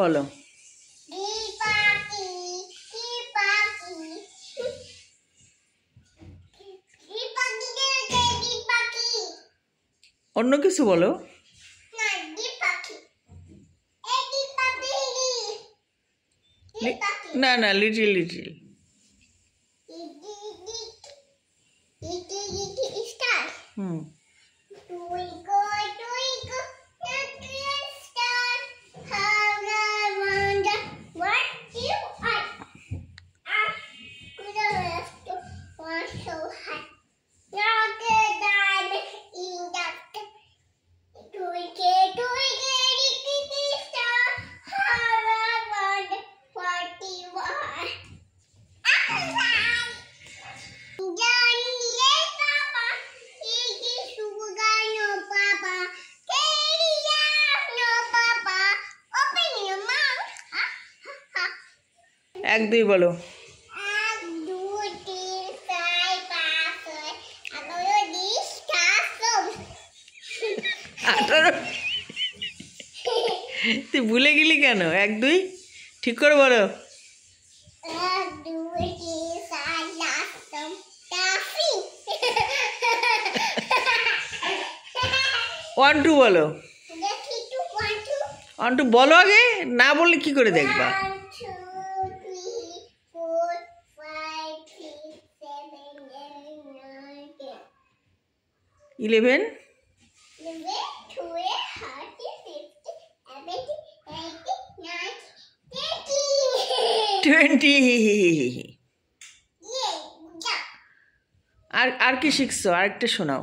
বলো। অন্য কিছু বলো। না না, লিটিল লিটিল। হুম। এক দুই বলো। 18 তুই ভুলে গেলি কেন? এক দুই ঠিক করে বলো। 1 2 বলো। 1 2 বলো আগে, না বললে কি করে দেখবা? 11 20 আর কি শিখছো? আরেকটা শোনাও।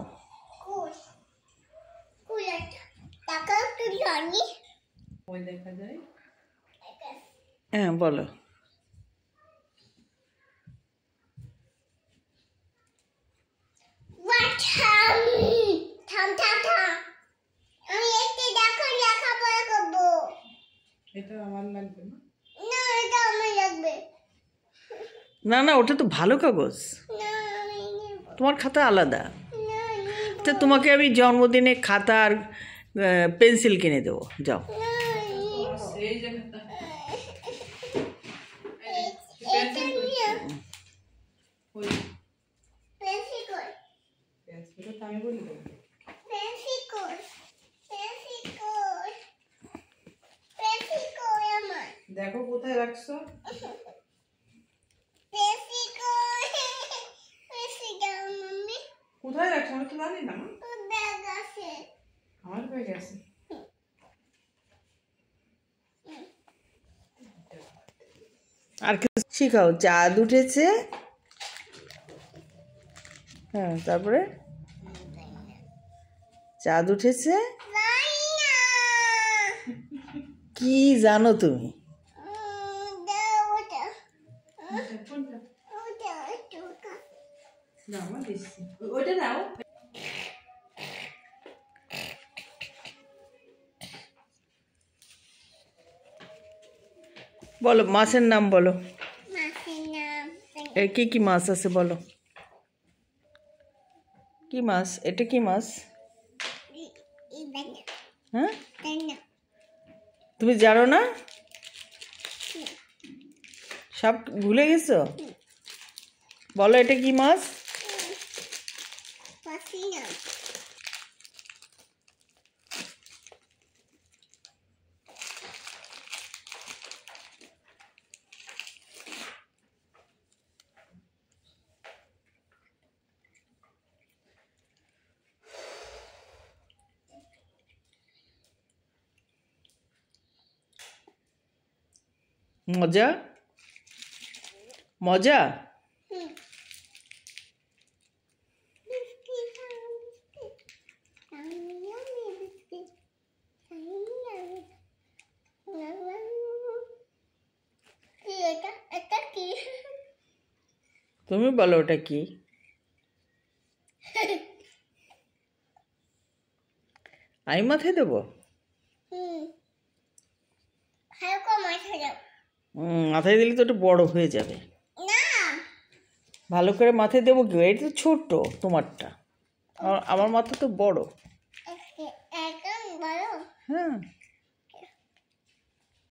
হ্যাঁ বলো। না না, ওটা তো ভালো কাগজ, তোমার খাতা আলাদা। তো তোমাকে আমি জন্মদিনে খাতা আর পেন্সিল কিনে দেবো, যাও। দেখো কোথায় রাখছো। কোথায় রাখছো আমি তো জানি না। আমার ব্যাগ আছে। আর কিছু শিখাও। চাঁদ উঠেছে, হ্যাঁ তারপরে চাঁদ উঠেছে। কি জানো তুমি? বলো মাছের নাম বলো। কি কি মাছ আছে বলো। কি মাছ এটা? কি মাছ? হ্যাঁ তুমি জানো না? সব ভুলে গেছো? বলো এটা কি মাছ? মজা মজা। তুমি বলো ওটা কি? আমি মাথায় দেবো? মাথায় দিলে তো একটু বড় হয়ে যাবে। ভালো করে মাথায় দেবো কি? এটা তো ছোট্ট তোমারটা, আমার মাথা তো বড়। হ্যাঁ